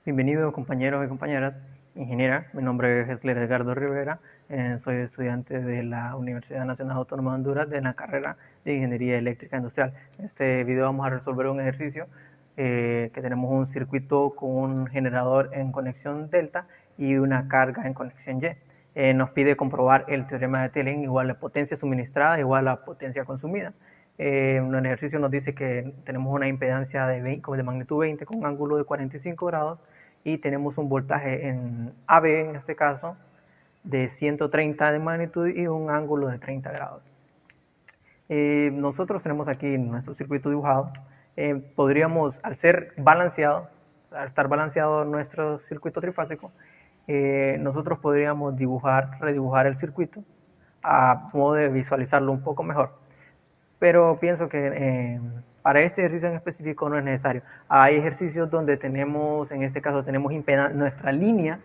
Bienvenidos compañeros y compañeras, ingeniera, mi nombre es Esler Edgardo Rivera, soy estudiante de la Universidad Nacional Autónoma de Honduras de la carrera de Ingeniería Eléctrica Industrial. En este video vamos a resolver un ejercicio que tenemos un circuito con un generador en conexión delta y una carga en conexión Y. Nos pide comprobar el teorema de Thelen igual a potencia suministrada igual a potencia consumida. En el ejercicio nos dice que tenemos una impedancia de magnitud 20 con un ángulo de 45 grados y tenemos un voltaje en AB, en este caso, de 130 de magnitud y un ángulo de 30 grados. Nosotros tenemos aquí nuestro circuito dibujado. Podríamos, al ser balanceado, al estar balanceado nuestro circuito trifásico, nosotros podríamos redibujar el circuito a modo de visualizarlo un poco mejor. Pero pienso que para este ejercicio en específico no es necesario. Hay ejercicios donde tenemos, en este caso tenemos nuestra línea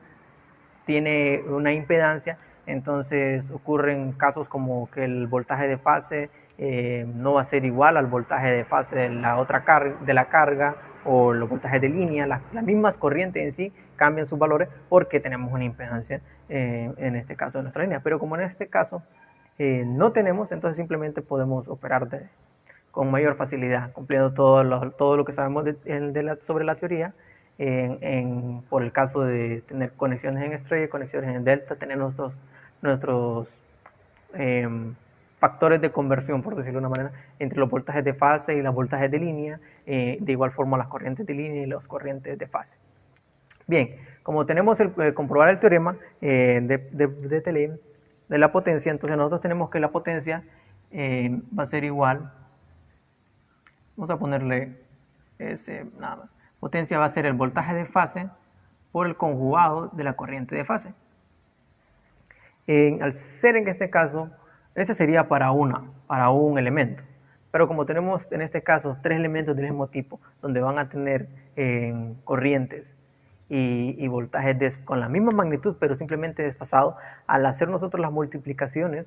tiene una impedancia, entonces ocurren casos como que el voltaje de fase no va a ser igual al voltaje de fase de la carga o los voltajes de línea, las mismas corrientes en sí cambian sus valores porque tenemos una impedancia en este caso de nuestra línea, pero como en este caso no tenemos, entonces simplemente podemos operar con mayor facilidad, cumpliendo todo lo que sabemos sobre la teoría. Por el caso de tener conexiones en estrella y conexiones en delta, tener nuestros factores de conversión, por decirlo de una manera, entre los voltajes de fase y los voltajes de línea, de igual forma las corrientes de línea y las corrientes de fase. Bien, como tenemos comprobar el teorema de Thelen, de la potencia, entonces nosotros tenemos que la potencia va a ser igual, vamos a ponerle ese nada más, potencia va a ser el voltaje de fase por el conjugado de la corriente de fase. Al ser en este caso, ese sería para un elemento, pero como tenemos en este caso tres elementos del mismo tipo, donde van a tener corrientes y voltajes con la misma magnitud, pero simplemente desfasado, al hacer nosotros las multiplicaciones,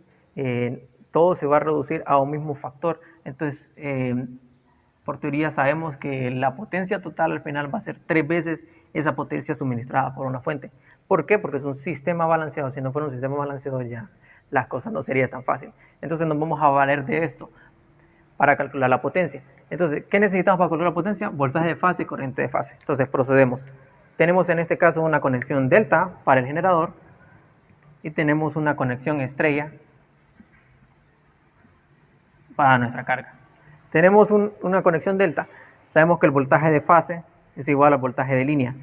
todo se va a reducir a un mismo factor. Entonces, por teoría sabemos que la potencia total al final va a ser 3 veces esa potencia suministrada por una fuente. ¿Por qué? Porque es un sistema balanceado. Si no fuera un sistema balanceado ya las cosas no serían tan fáciles. Entonces nos vamos a valer de esto para calcular la potencia. Entonces, ¿qué necesitamos para calcular la potencia? Voltaje de fase y corriente de fase. Entonces procedemos. Tenemos en este caso una conexión delta para el generador y tenemos una conexión estrella para nuestra carga. Tenemos una conexión delta, sabemos que el voltaje de fase es igual al voltaje de línea.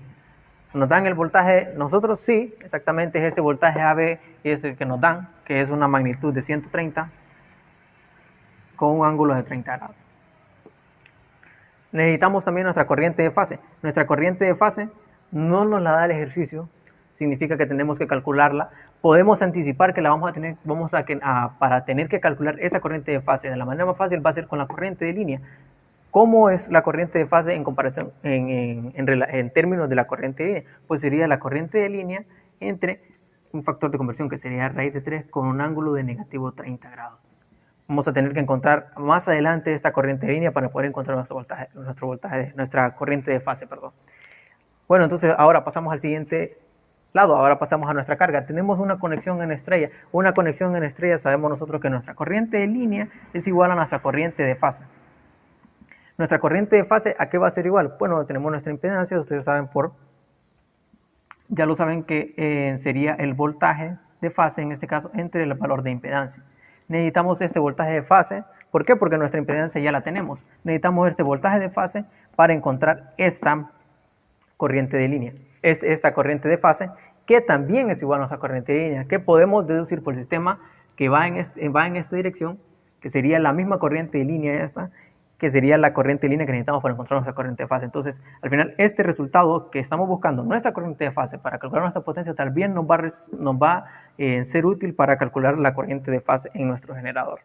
Nos dan el voltaje, nosotros sí, exactamente es este voltaje AB y es el que nos dan, que es una magnitud de 130 con un ángulo de 30 grados. Necesitamos también nuestra corriente de fase. Nuestra corriente de fase no nos la da el ejercicio, significa que tenemos que calcularla. Podemos anticipar que la vamos a tener, para tener que calcular esa corriente de fase de la manera más fácil va a ser con la corriente de línea. ¿Cómo es la corriente de fase en comparación en términos de la corriente de línea? Pues sería la corriente de línea entre un factor de conversión que sería raíz de 3 con un ángulo de negativo 30 grados. Vamos a tener que encontrar más adelante esta corriente de línea para poder encontrar nuestra corriente de fase, perdón. Bueno, entonces ahora pasamos al siguiente lado, ahora pasamos a nuestra carga. Tenemos una conexión en estrella. Una conexión en estrella sabemos nosotros que nuestra corriente de línea es igual a nuestra corriente de fase. Nuestra corriente de fase, ¿a qué va a ser igual? Bueno, tenemos nuestra impedancia, ustedes saben ya lo saben que sería el voltaje de fase, en este caso, entre el valor de impedancia. Necesitamos este voltaje de fase, ¿por qué? Porque nuestra impedancia ya la tenemos. Necesitamos este voltaje de fase para encontrar esta corriente de línea, esta corriente de fase, que también es igual a nuestra corriente de línea, que podemos deducir por el sistema que va en esta dirección, que sería la misma corriente de línea esta, que sería la corriente de línea que necesitamos para encontrar nuestra corriente de fase. Entonces, al final, este resultado que estamos buscando, nuestra corriente de fase, para calcular nuestra potencia, también nos va a ser útil para calcular la corriente de fase en nuestro generador.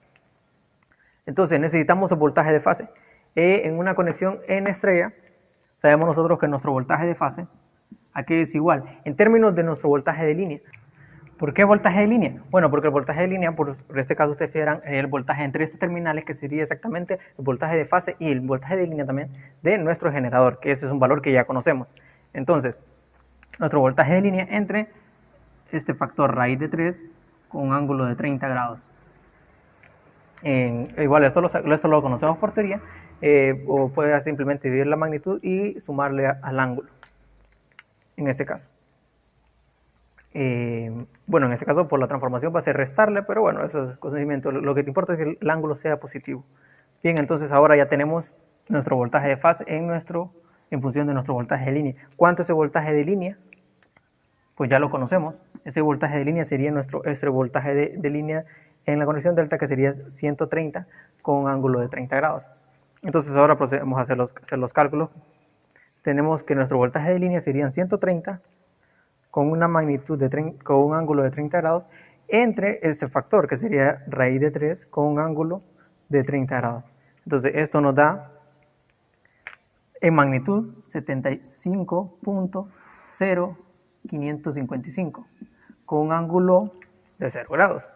Entonces, necesitamos el voltaje de fase. En una conexión en estrella, sabemos nosotros que nuestro voltaje de fase aquí es igual, en términos de nuestro voltaje de línea. ¿Por qué voltaje de línea? Bueno, porque el voltaje de línea, por este caso ustedes verán el voltaje entre estas terminales, que sería exactamente el voltaje de fase y el voltaje de línea también de nuestro generador, que ese es un valor que ya conocemos. Entonces, nuestro voltaje de línea entre este factor raíz de 3 con un ángulo de 30 grados. Igual esto lo conocemos por teoría, o puede simplemente dividir la magnitud y sumarle al ángulo, en este caso. Bueno, en este caso por la transformación va a ser restarle, pero bueno, eso es conocimiento. Lo que te importa es que el ángulo sea positivo. Bien, entonces ahora ya tenemos nuestro voltaje de fase en función de nuestro voltaje de línea. ¿Cuánto es el voltaje de línea? Pues ya lo conocemos. Ese voltaje de línea sería nuestro voltaje de línea en la conexión delta, que sería 130 con un ángulo de 30 grados. Entonces ahora procedemos a hacer los cálculos. Tenemos que nuestro voltaje de línea serían 130 con una magnitud con un ángulo de 30 grados entre ese factor, que sería raíz de 3 con un ángulo de 30 grados. Entonces esto nos da en magnitud 75.0555 con un ángulo de 0 grados.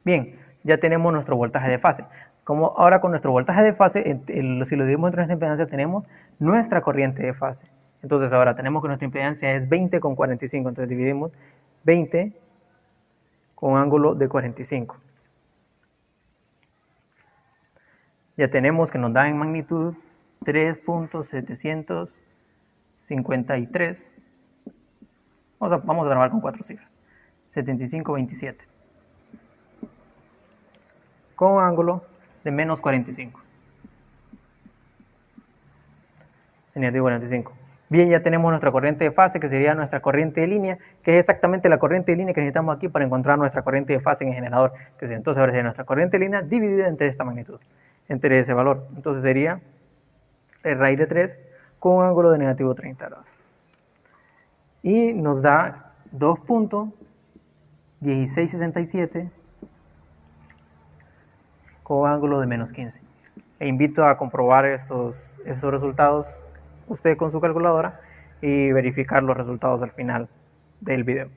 Bien, ya tenemos nuestro voltaje de fase. Como ahora con nuestro voltaje de fase, si lo dividimos entre nuestra impedancia, tenemos nuestra corriente de fase. Entonces ahora tenemos que nuestra impedancia es 20,45, entonces dividimos 20 con ángulo de 45. Ya tenemos que nos da en magnitud 3.753. Vamos a trabajar con 4 cifras. 7527. Con un ángulo de menos 45. Negativo 45. Bien, ya tenemos nuestra corriente de fase, que sería nuestra corriente de línea, que es exactamente la corriente de línea que necesitamos aquí para encontrar nuestra corriente de fase en el generador, que entonces ahora sería nuestra corriente de línea dividida entre esta magnitud, entre ese valor. Entonces sería raíz de 3 con un ángulo de negativo 30 grados. Y nos da 2.1667 con un ángulo de menos 15. E invito a comprobar estos resultados usted con su calculadora y verificar los resultados al final del video.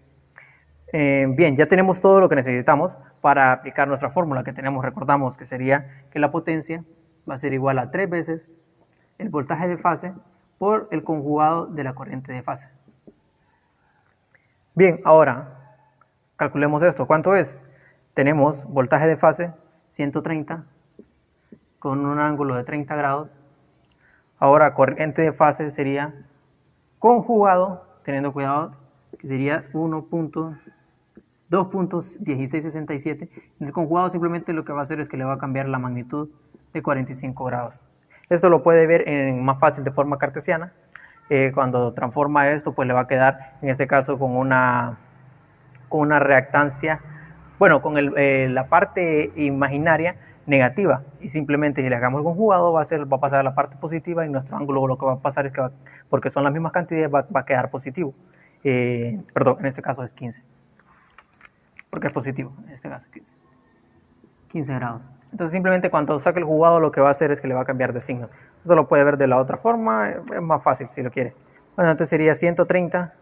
Bien, ya tenemos todo lo que necesitamos para aplicar nuestra fórmula que tenemos. Recordamos que sería que la potencia va a ser igual a 3 veces el voltaje de fase por el conjugado de la corriente de fase. Bien, ahora calculemos esto. ¿Cuánto es? Tenemos voltaje de fase 130 con un ángulo de 30 grados. Ahora corriente de fase sería conjugado, teniendo cuidado, que sería 2.1667. El conjugado simplemente lo que va a hacer es que le va a cambiar la magnitud de 45 grados. Esto lo puede ver más fácil de forma cartesiana. Cuando transforma esto, pues le va a quedar, en este caso, con una reactancia, bueno, con la parte imaginaria negativa, y simplemente si le hagamos el conjugado va a pasar a la parte positiva, y nuestro ángulo lo que va a pasar es que porque son las mismas cantidades va a quedar positivo. Perdón, en este caso es 15, porque es positivo, en este caso 15 grados. Entonces simplemente cuando saque el jugado lo que va a hacer es que le va a cambiar de signo. Esto lo puede ver de la otra forma, es más fácil si lo quiere. Bueno, entonces sería 130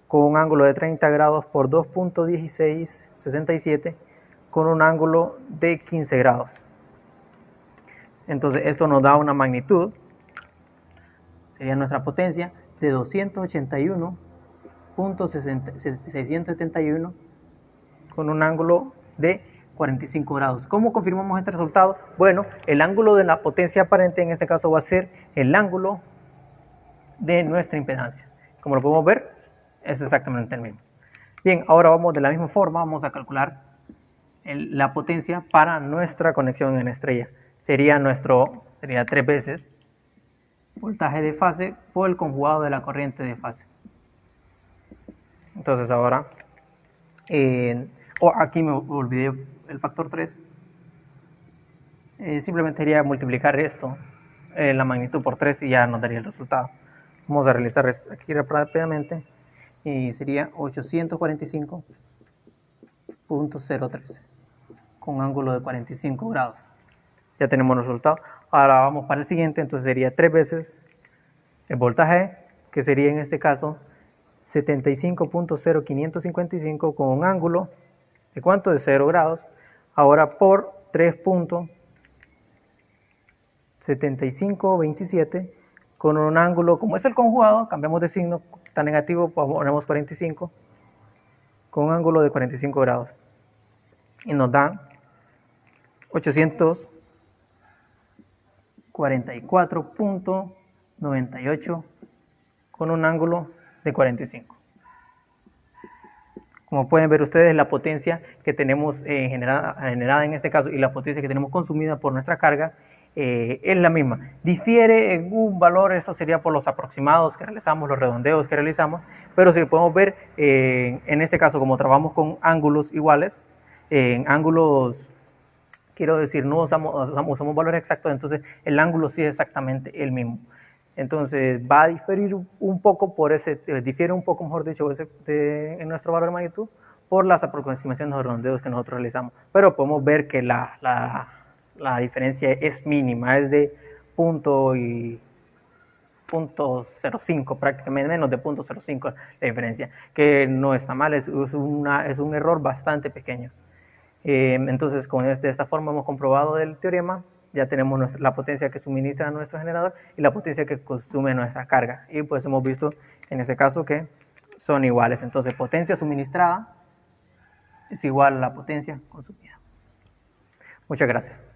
con un ángulo de 30 grados por 2.1667 con un ángulo de 15 grados. Entonces esto nos da una magnitud, sería nuestra potencia, de 281.671 con un ángulo de 45 grados. ¿Cómo confirmamos este resultado? Bueno, el ángulo de la potencia aparente en este caso va a ser el ángulo de nuestra impedancia. Como lo podemos ver, es exactamente el mismo. Bien, ahora vamos de la misma forma, vamos a calcular la potencia para nuestra conexión en estrella. Sería 3 veces voltaje de fase por el conjugado de la corriente de fase. Entonces ahora, aquí me olvidé el factor 3. Simplemente sería multiplicar esto, la magnitud por 3, y ya nos daría el resultado. Vamos a realizar esto aquí rápidamente, y sería 845.013 con un ángulo de 45 grados. Ya tenemos el resultado. Ahora vamos para el siguiente, entonces sería 3 veces el voltaje, que sería en este caso 75.0555 con un ángulo de ¿cuánto? De 0 grados. Ahora por 3.7527 con un ángulo, como es el conjugado, cambiamos de signo, está negativo, ponemos 45, con un ángulo de 45 grados. Y nos da 844.98 con un ángulo de 45. Como pueden ver ustedes, la potencia que tenemos generada en este caso y la potencia que tenemos consumida por nuestra carga es la misma. Difiere en un valor, eso sería por los aproximados que realizamos, los redondeos que realizamos, pero si podemos ver, en este caso, como trabajamos con ángulos iguales, en ángulos, quiero decir, no usamos valores exactos, entonces el ángulo sí es exactamente el mismo. Entonces va a diferir un poco, difiere un poco, mejor dicho, en nuestro valor de magnitud por las aproximaciones de redondeos que nosotros realizamos. Pero podemos ver que la diferencia es mínima, es de 0.05, prácticamente menos de 0.05 la diferencia, que no está mal, es un error bastante pequeño. Entonces, de esta forma hemos comprobado el teorema, ya tenemos la potencia que suministra nuestro generador y la potencia que consume nuestra carga. Y pues hemos visto en este caso que son iguales. Entonces, potencia suministrada es igual a la potencia consumida. Muchas gracias.